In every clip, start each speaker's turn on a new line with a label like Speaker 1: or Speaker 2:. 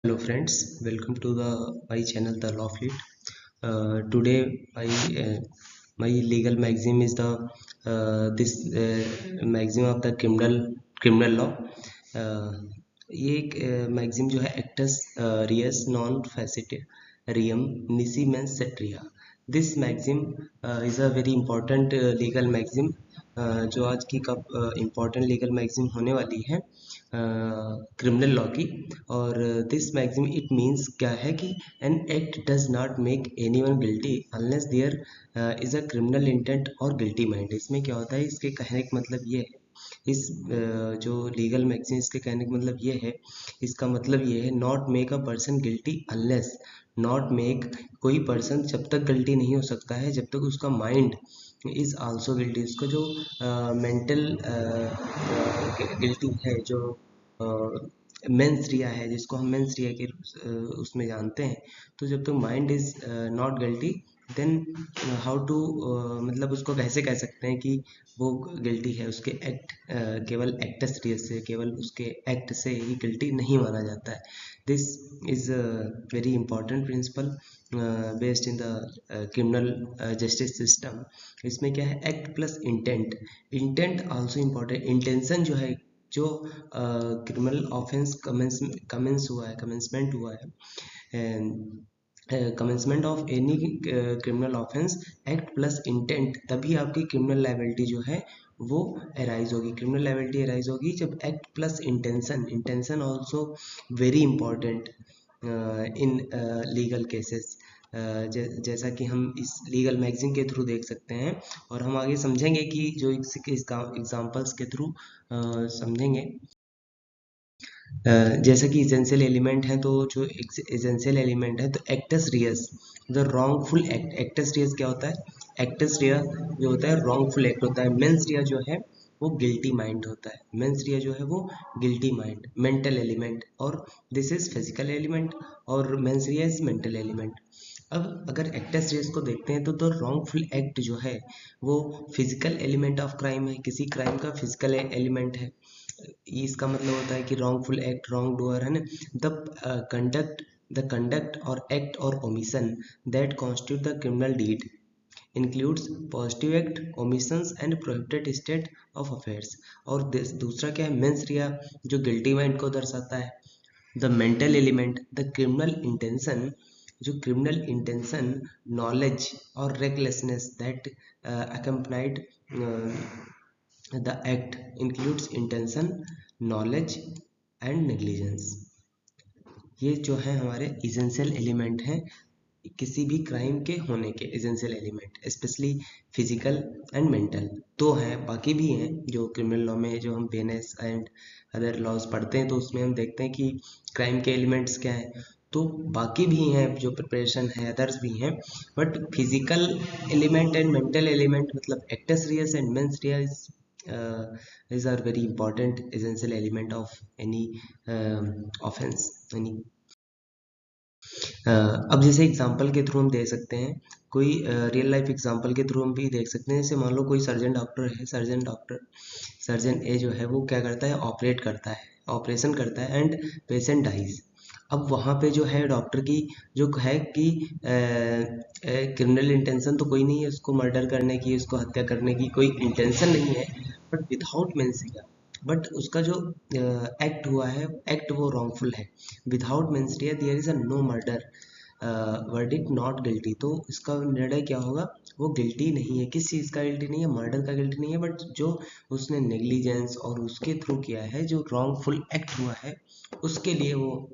Speaker 1: Hello friends, welcome to the my channel The Law Fleet. Today my legal maxim is the this maxim of the criminal law. uh, ये एक maxim जो है actus reus non facit reum nisi mens sit rea. This maxim is a very important legal maxim जो आज की कब important legal मैगजीम होने वाली है क्रिमिनल लॉ की. और दिस मैगजीम इट मीन्स क्या है कि an act does not make anyone guilty unless there is a criminal intent और गिल्टी माइंड. इसमें क्या होता है, इसके कहने का मतलब ये है, इस जो लीगल मैगजीन इसके कहने का मतलब ये है, इसका मतलब ये है not make a person guilty unless, not make कोई पर्सन जब तक गलती नहीं हो सकता है जब तक उसका माइंड इज आल्सो गिल्टी. उसका जो मेंटल गिल्टी है, जो मेंस रिया है, जिसको हम मेंस रिया के उसमें जानते हैं, तो जब तक mind is not guilty then how to मतलब उसको कैसे कह सकते हैं कि वो गिल्टी है. उसके एक्ट केवल एक्टस रियस से, केवल उसके एक्ट से ही गिल्टी नहीं माना जाता है. This is very important principle based in the criminal justice system. इसमें क्या है, act plus intent. Intent also important. Intention जो है, जो क्रिमिनल ऑफेंस कमेंस हुआ है, कमेंसमेंट हुआ है, commencement of any criminal offence, act plus intent, तभी आपकी क्रिमिनल लाइबिलिटी जो है वो अराइज होगी. क्रिमिनल लाइबिलिटी अराइज होगी जब act plus intention. Intention also very important in legal cases, जैसा कि हम इस लीगल मैगजीन के थ्रू देख सकते हैं. और हम आगे समझेंगे कि जो इसके एग्जाम्पल्स के थ्रू समझेंगे. जैसा कि एसेंशियल एलिमेंट है, तो जो एसेंशियल एलिमेंट है तो actus reus the wrongful act. Actus reus क्या होता है, एक्टस रिया जो होता है रॉन्गफुल एक्ट होता है. मेंस रिया जो है वो गिल्टी माइंड होता है. मेंस रिया जो है वो गिल्टी माइंड, मेंटल एलिमेंट, और दिस इज फिजिकल एलिमेंट, और mains Riya is mental element. अब अगर एक्टस रियस को देखते हैं तो रॉन्गफुल एक्ट जो है वो फिजिकल एलिमेंट ऑफ क्राइम है, किसी क्राइम का फिजिकल एलिमेंट है. इसका मतलब होता है कि रॉन्गफुल एक्ट, रॉन्ग डूअर है ना, द कंडक्ट और एक्ट और omission that constitute the criminal deed includes positive act, omissions and prohibited state of affairs. और दूसरा क्या है, मेंस रिया, जो गिल्टी माइंड को दर्शाता है. The mental element, the criminal intention, जो क्रिमिनल इंटेंशन, नॉलेज और recklessness that accompanied the act includes intention, knowledge and negligence. ये जो है हमारे इसेंशियल एलिमेंट हैं किसी भी क्राइम के होने के. Essential element specially physical and mental तो हैं, बाकी भी हैं जो क्रिमिनल लॉ में, जो हम बेनेस एंड अदर लॉज पढ़ते हैं तो उसमें हम देखते हैं कि क्राइम के एलिमेंट्स क्या हैं. तो बाकी भी हैं, जो प्रिपरेशन है अदर्स भी हैं, but physical element and mental element मतलब actus reus and mens rea these are very important essential element of any offense, any. अब जैसे एग्जांपल के थ्रू हम दे सकते हैं, कोई रियल लाइफ एग्जांपल के थ्रू हम भी देख सकते हैं. जैसे मान लो कोई सर्जन डॉक्टर है, सर्जन ए जो है वो क्या करता है, ऑपरेट करता है, ऑपरेशन करता है एंड पेशेंट डाइज. अब वहाँ पे जो है डॉक्टर की जो है कि क्रिमिनल इंटेंशन तो कोई नहीं है, उसको मर्डर करने की, उसको हत्या करने की कोई इंटेंशन नहीं है, बट विदाउट मेंसिया, बट उसका जो एक्ट हुआ है, एक्ट वो रॉन्गफुल है. Without mens rea there is a no murder, verdict not guilty. तो इसका निर्णय क्या होगा, वो गिल्टी नहीं है. किस चीज़ का गिल्टी नहीं है, मर्डर का गिल्टी नहीं है, बट जो उसने नेग्लिजेंस और उसके थ्रू किया है, जो रॉन्गफुल एक्ट हुआ है, उसके लिए वो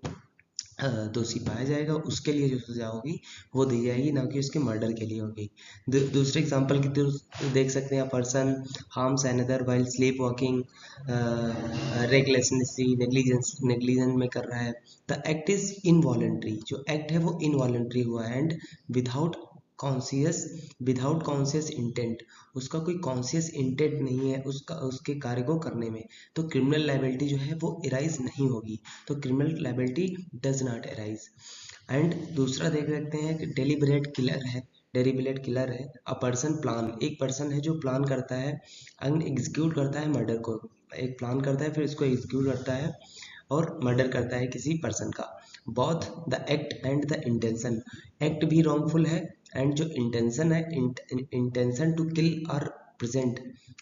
Speaker 1: दोषी पाया जाएगा. उसके लिए जो सजा होगी वो दी जाएगी, ना कि उसके मर्डर के लिए होगी. दूसरे एग्जांपल की तो देख सकते हैं, person harms another while sleep walking, recklessness, negligence में कर रहा है. The act is involuntary. जो एक्ट है वो इनवॉलेंट्री हुआ है and without conscious, without conscious intent. उसका कोई कॉन्सियस इंटेंट नहीं है उसका, उसके कार्य को करने में, तो क्रिमिनल लाइबिलिटी जो है वो इराइज नहीं होगी. तो criminal liability does not arise. And दूसरा देख सकते हैं कि डेलिबरेट किलर है. डेलिबरेट किलर है अ पर्सन प्लान. एक पर्सन है जो प्लान करता है एंड एग्जीक्यूट करता है मर्डर को. एक प्लान करता है फिर इसको एग्जीक्यूट करता है और मर्डर करता है किसी पर्सन का। Both the act and the intention, act भी रॉन्गफुल है एंड जो इंटेंशन है, इंटेंशन टू किल और प्रेजेंट,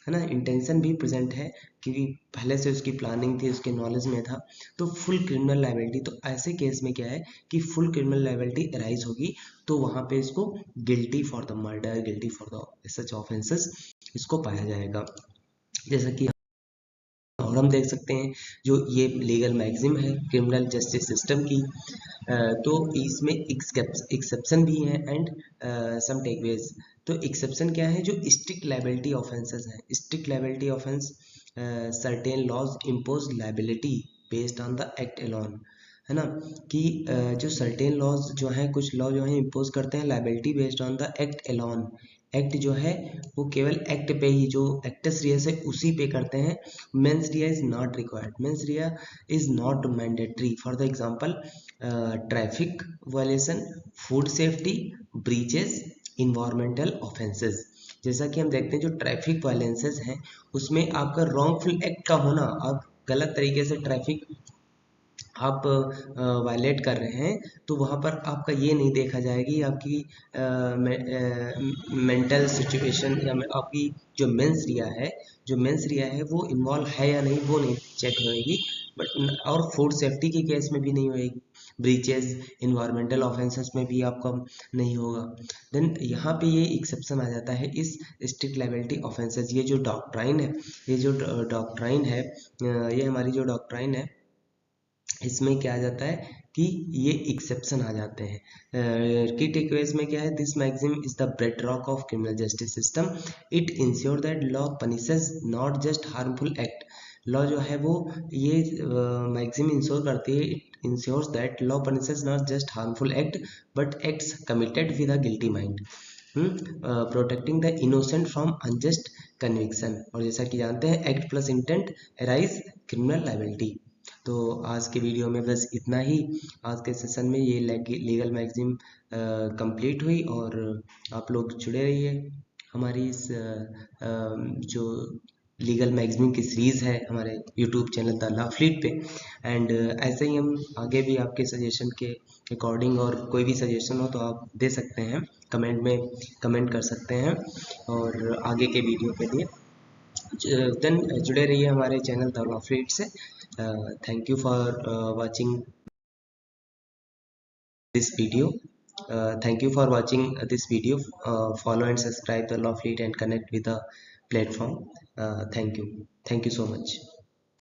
Speaker 1: है ना, इंटेंशन भी प्रेजेंट है क्योंकि पहले से उसकी प्लानिंग थी, उसके नॉलेज में था, तो फुल क्रिमिनल लायबिलिटी। तो ऐसे केस में क्या है कि फुल क्रिमिनल लायबिलिटी अराइज होगी, तो वहां पे इसको guilty for the murder, guilty for the such offences इसको पाया जाएगा। जैसा कि और हम देख सकते हैं जो ये लीगल मैक्सिम है क्रिमिनल जस्टिस सिस्टम की, तो इसमें एक्सेप्शन भी है एंड सम टेकअवेज। तो एक्सेप्शन क्या है, जो स्ट्रिक्ट लायबिलिटी ऑफेंसेस हैं, strict liability offence, certain laws impose liability based on the act alone, है ना, कि जो सर्टेन लॉज जो हैं, कुछ लॉ जो हैं इम्पोज करते हैं liability based on the act alone. Act जो है वो केवल एक्ट पे ही, जो एक्टस रियस है उसी पे करते हैं। Mains Riya is not required, mains Riya is not mandatory. For the example traffic violation, food safety breaches, environmental offences. जैसा कि हम देखते हैं जो ट्रैफिक वायलेंसेस हैं उसमें आपका रॉन्गफुल एक्ट का होना, आप गलत तरीके से ट्रैफिक आप वायलेट कर रहे हैं, तो वहाँ पर आपका ये नहीं देखा जाएगी आपकी मेंटल सिचुएशन या आपकी जो मेंस रिया है, जो मेंस रिया है वो इन्वॉल्व है या नहीं वो नहीं चेक होएगी। बट और फूड सेफ्टी के केस में भी नहीं होएगी, ब्रीचेस, इन्वायरमेंटल ऑफेंसेस में भी आपका नहीं होगा। देन यहाँ पे ये एक्सेप्शन आ जाता है इस स्ट्रिक्ट लायबिलिटी ऑफेंसेस। ये जो डॉक्ट्राइन है, ये जो डॉक्ट्राइन है, ये हमारी जो डॉक्ट्राइन है, इसमें क्या आ जाता है कि ये एक्सेप्शन आ जाते हैं। की टेकअवेज में क्या है, this maxim is the bedrock of criminal justice system, it ensure that law punishes not just harmful act. Law जो है वो ये मैक्सिम इंश्योर करती है, it ensures that law punishes not just harmful act but acts committed with a guilty mind, protecting the innocent from unjust conviction. और जैसा कि जानते हैं act plus intent arise criminal liability. तो आज के वीडियो में बस इतना ही। आज के सेशन में ये लीगल मैगजीन कंप्लीट हुई, और आप लोग जुड़े रहिए हमारी इस जो लीगल मैगजीन की सीरीज़ है हमारे YouTube channel the law fleet पे। एंड ऐसे ही हम आगे भी आपके सजेशन के अकॉर्डिंग, और कोई भी सजेशन हो तो आप दे सकते हैं, कमेंट में कमेंट कर सकते हैं, और आगे के वीडियो के लिए देन जुड़े रहिए हमारे चैनल द लॉ फ्लीट से। Thank you for watching this video. Thank you for watching this video. Follow and subscribe the law fleet and connect with the platform. Thank you so much.